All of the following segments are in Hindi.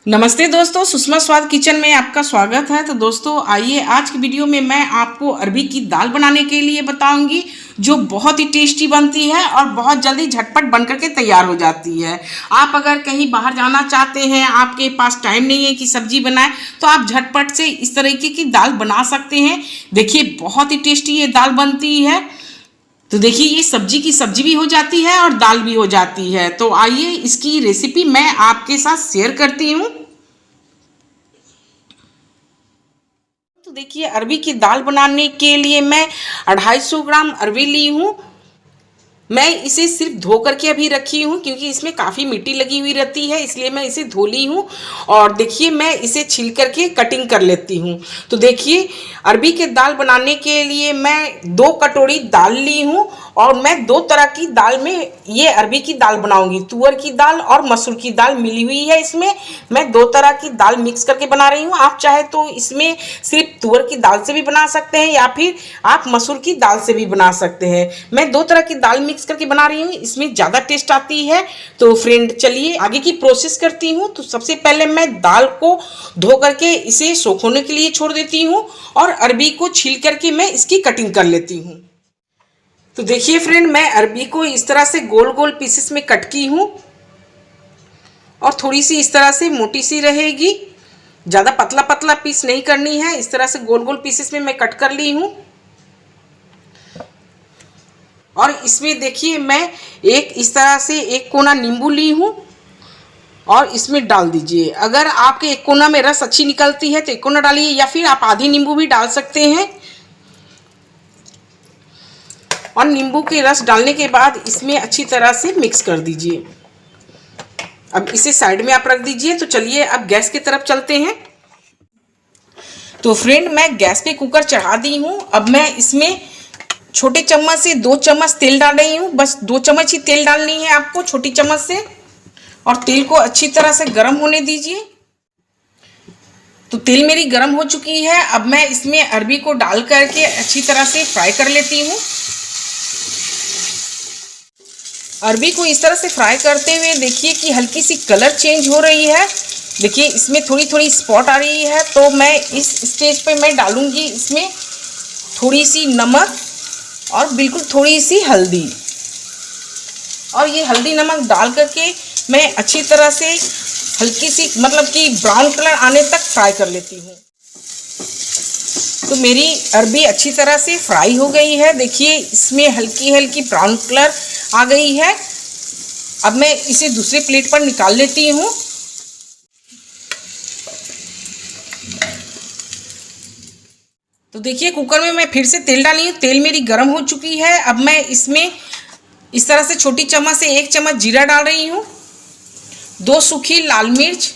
नमस्ते दोस्तों, सुषमा स्वाद किचन में आपका स्वागत है। तो दोस्तों आइए आज की वीडियो में मैं आपको अरबी की दाल बनाने के लिए बताऊंगी, जो बहुत ही टेस्टी बनती है और बहुत जल्दी झटपट बनकर के तैयार हो जाती है। आप अगर कहीं बाहर जाना चाहते हैं, आपके पास टाइम नहीं है कि सब्जी बनाएं, तो आप झटपट से इस तरीके की दाल बना सकते हैं। देखिए बहुत ही टेस्टी ये दाल बनती है। तो देखिए ये सब्जी की सब्जी भी हो जाती है और दाल भी हो जाती है। तो आइए इसकी रेसिपी मैं आपके साथ शेयर करती हूँ। तो देखिए अरबी की दाल बनाने के लिए मैं 250 ग्राम अरबी ली हूँ। मैं इसे सिर्फ धो करके अभी रखी हूँ क्योंकि इसमें काफ़ी मिट्टी लगी हुई रहती है, इसलिए मैं इसे धो ली हूँ। और देखिए मैं इसे छील करके कटिंग कर लेती हूँ। तो देखिए अरबी के दाल बनाने के लिए मैं 2 कटोरी दाल ली हूँ और मैं 2 तरह की दाल में ये अरबी की दाल बनाऊंगी। तुअर की दाल और मसूर की दाल मिली हुई है। इसमें मैं 2 तरह की दाल मिक्स करके बना रही हूँ। आप चाहे तो इसमें सिर्फ तुअर की दाल से भी बना सकते हैं या फिर आप मसूर की दाल से भी बना सकते हैं। मैं 2 तरह की दाल मिक्स करके बना रही हूँ, इसमें ज़्यादा टेस्ट आती है। तो फ्रेंड चलिए आगे की प्रोसेस करती हूँ। तो सबसे पहले मैं दाल को धो करके इसे सोख होने के लिए छोड़ देती हूँ और अरबी को छील करके मैं इसकी कटिंग कर लेती हूँ। तो देखिए फ्रेंड, मैं अरबी को इस तरह से गोल गोल पीसेस में कट की हूँ और थोड़ी सी इस तरह से मोटी सी रहेगी, ज़्यादा पतला पतला पीस नहीं करनी है। इस तरह से गोल गोल पीसेस में मैं कट कर ली हूँ। और इसमें देखिए मैं एक इस तरह से एक कोना नींबू ली हूँ और इसमें डाल दीजिए। अगर आपके एक कोना में रस अच्छी निकलती है तो एक कोना डालिए या फिर आप आधी नींबू भी डाल सकते हैं। और नींबू के रस डालने के बाद इसमें अच्छी तरह से मिक्स कर दीजिए। अब इसे साइड में आप रख दीजिए। तो चलिए अब गैस की तरफ चलते हैं। तो फ्रेंड मैं गैस पे कुकर चढ़ा दी हूँ। अब मैं इसमें छोटे चम्मच से 2 चम्मच तेल डाल रही हूँ। बस 2 चम्मच ही तेल डालनी है आपको छोटी चम्मच से। और तेल को अच्छी तरह से गर्म होने दीजिए। तो तेल मेरी गर्म हो चुकी है। अब मैं इसमें अरबी को डाल करके अच्छी तरह से फ्राई कर लेती हूँ। अरबी को इस तरह से फ्राई करते हुए देखिए कि हल्की सी कलर चेंज हो रही है। देखिए इसमें थोड़ी थोड़ी स्पॉट आ रही है। तो मैं इस स्टेज पे मैं डालूंगी इसमें थोड़ी सी नमक और बिल्कुल थोड़ी सी हल्दी। और ये हल्दी नमक डाल करके मैं अच्छी तरह से हल्की सी मतलब कि ब्राउन कलर आने तक फ्राई कर लेती हूँ। तो मेरी अरबी अच्छी तरह से फ्राई हो गई है। देखिए इसमें हल्की हल्की ब्राउन कलर आ गई है। अब मैं इसे दूसरे प्लेट पर निकाल लेती हूँ। तो देखिए कुकर में मैं फिर से तेल डाली हूँ। तेल मेरी गर्म हो चुकी है। अब मैं इसमें इस तरह से छोटी चम्मच से 1 चम्मच जीरा डाल रही हूँ, 2 सूखी लाल मिर्च,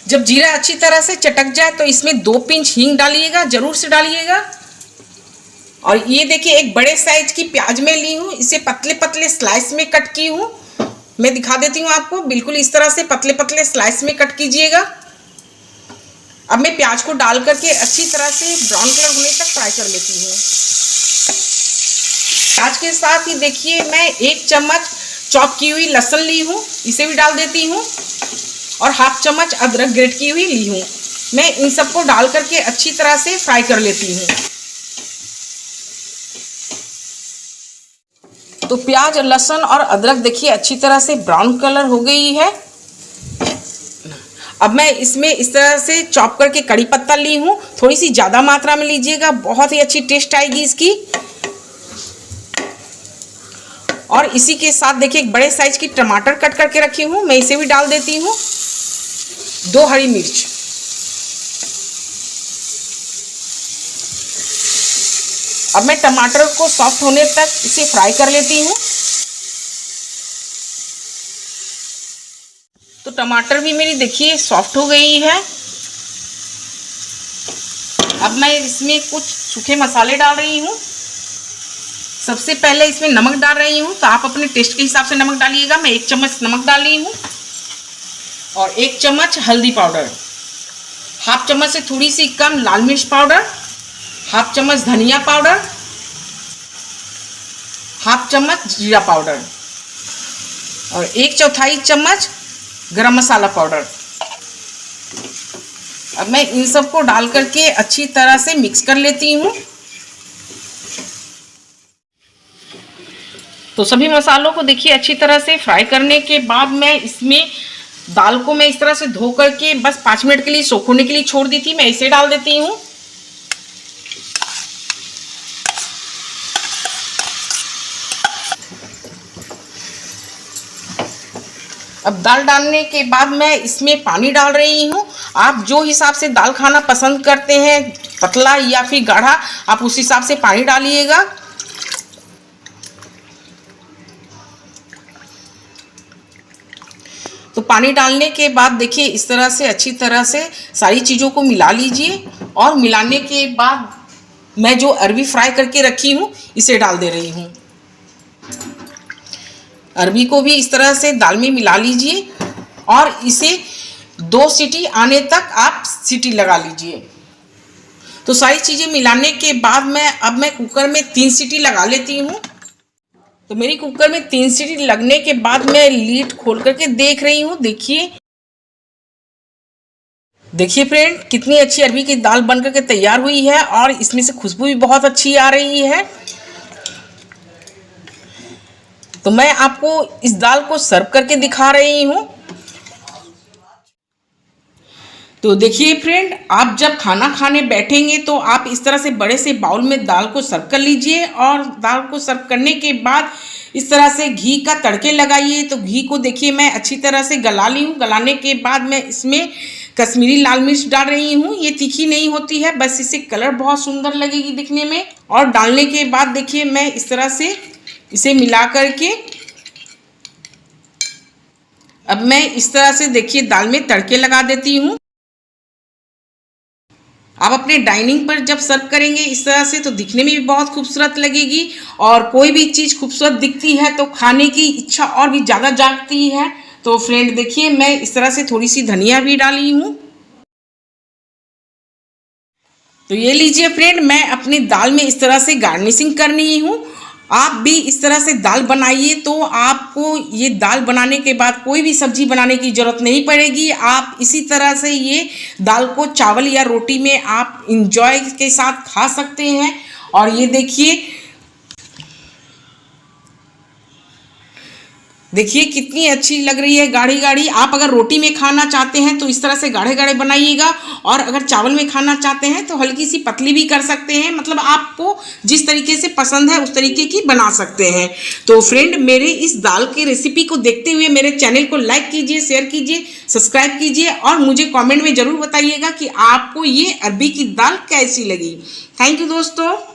जब जीरा अच्छी तरह से चटक जाए तो इसमें 2 पिंच हींग डालिएगा, जरूर से डालिएगा। और ये देखिए एक बड़े साइज की प्याज में ली हूँ, इसे पतले पतले स्लाइस में कट की हूँ। मैं दिखा देती हूँ आपको, बिल्कुल इस तरह से पतले पतले स्लाइस में कट कीजिएगा। अब मैं प्याज को डाल करके अच्छी तरह से ब्राउन कलर होने तक फ्राई कर लेती हूँ। प्याज के साथ ही देखिए मैं 1 चम्मच चॉप की हुई लहसुन ली हूँ, इसे भी डाल देती हूँ। और हाफ चम्मच अदरक ग्रेट की हुई ली हूँ। मैं इन सबको डाल करके अच्छी तरह से फ्राई कर लेती हूँ। तो प्याज और लहसुन और अदरक देखिए अच्छी तरह से ब्राउन कलर हो गई है। अब मैं इसमें इस तरह से चॉप करके कड़ी पत्ता ली हूँ, थोड़ी सी ज़्यादा मात्रा में लीजिएगा, बहुत ही अच्छी टेस्ट आएगी इसकी। और इसी के साथ देखिए एक बड़े साइज की टमाटर कट करके रखी हूँ, मैं इसे भी डाल देती हूँ। 2 हरी मिर्च। अब मैं टमाटर को सॉफ्ट होने तक इसे फ्राई कर लेती हूँ। तो टमाटर भी मेरी देखिए सॉफ्ट हो गई है। अब मैं इसमें कुछ सूखे मसाले डाल रही हूँ। सबसे पहले इसमें नमक डाल रही हूँ, तो आप अपने टेस्ट के हिसाब से नमक डालिएगा। मैं 1 चम्मच नमक डाली हूँ और 1 चम्मच हल्दी पाउडर, हाफ चम्मच से थोड़ी सी कम लाल मिर्च पाउडर, हाफ चम्मच धनिया पाउडर हाफ चम्मच जीरा पाउडर और 1/4 चम्मच गरम मसाला पाउडर। अब मैं इन सबको डाल करके अच्छी तरह से मिक्स कर लेती हूँ। तो सभी मसालों को देखिए अच्छी तरह से फ्राई करने के बाद मैं इसमें दाल को मैं इस तरह से धो करके बस 5 मिनट के लिए सोख होने के लिए छोड़ दी थी, मैं इसे डाल देती हूँ। अब दाल डालने के बाद मैं इसमें पानी डाल रही हूँ। आप जो हिसाब से दाल खाना पसंद करते हैं, पतला या फिर गाढ़ा, आप उस हिसाब से पानी डालिएगा। तो पानी डालने के बाद देखिए इस तरह से अच्छी तरह से सारी चीज़ों को मिला लीजिए और मिलाने के बाद मैं जो अरबी फ्राई करके रखी हूँ इसे डाल दे रही हूँ। अरबी को भी इस तरह से दाल में मिला लीजिए और इसे 2 सीटी आने तक आप सीटी लगा लीजिए। तो सारी चीज़ें मिलाने के बाद अब मैं कुकर में 3 सीटी लगा लेती हूँ। तो मेरी कुकर में 3 सीटी लगने के बाद मैं लीड खोल करके देख रही हूँ। देखिए फ्रेंड, कितनी अच्छी अरबी की दाल बन करके तैयार हुई है और इसमें से खुशबू भी बहुत अच्छी आ रही है। तो मैं आपको इस दाल को सर्व करके दिखा रही हूँ। तो देखिए फ्रेंड, आप जब खाना खाने बैठेंगे तो आप इस तरह से बड़े से बाउल में दाल को सर्व कर लीजिए और दाल को सर्व करने के बाद इस तरह से घी का तड़के लगाइए। तो घी को देखिए मैं अच्छी तरह से गला ली हूँ। गलाने के बाद मैं इसमें कश्मीरी लाल मिर्च डाल रही हूँ। ये तीखी नहीं होती है, बस इससे कलर बहुत सुंदर लगेगी दिखने में। और डालने के बाद देखिए मैं इस तरह से इसे मिला करके अब मैं इस तरह से देखिए दाल में तड़के लगा देती हूँ। आप अपने डाइनिंग पर जब सर्व करेंगे इस तरह से तो दिखने में भी बहुत खूबसूरत लगेगी और कोई भी चीज़ खूबसूरत दिखती है तो खाने की इच्छा और भी ज़्यादा जागती है। तो फ्रेंड देखिए मैं इस तरह से थोड़ी सी धनिया भी डाली हूँ। तो ये लीजिए फ्रेंड, मैं अपनी दाल में इस तरह से गार्निशिंग कर रही हूँ। आप भी इस तरह से दाल बनाइए तो आपको ये दाल बनाने के बाद कोई भी सब्जी बनाने की ज़रूरत नहीं पड़ेगी। आप इसी तरह से ये दाल को चावल या रोटी में आप इंजॉय के साथ खा सकते हैं। और ये देखिए कितनी अच्छी लग रही है गाढ़ी गाढ़ी। आप अगर रोटी में खाना चाहते हैं तो इस तरह से गाढ़े गाढ़े बनाइएगा और अगर चावल में खाना चाहते हैं तो हल्की सी पतली भी कर सकते हैं। मतलब आपको जिस तरीके से पसंद है उस तरीके की बना सकते हैं। तो फ्रेंड, मेरे इस दाल की रेसिपी को देखते हुए मेरे चैनल को लाइक कीजिए, शेयर कीजिए, सब्सक्राइब कीजिए और मुझे कॉमेंट में ज़रूर बताइएगा कि आपको ये अरबी की दाल कैसी लगी। थैंक यू दोस्तों।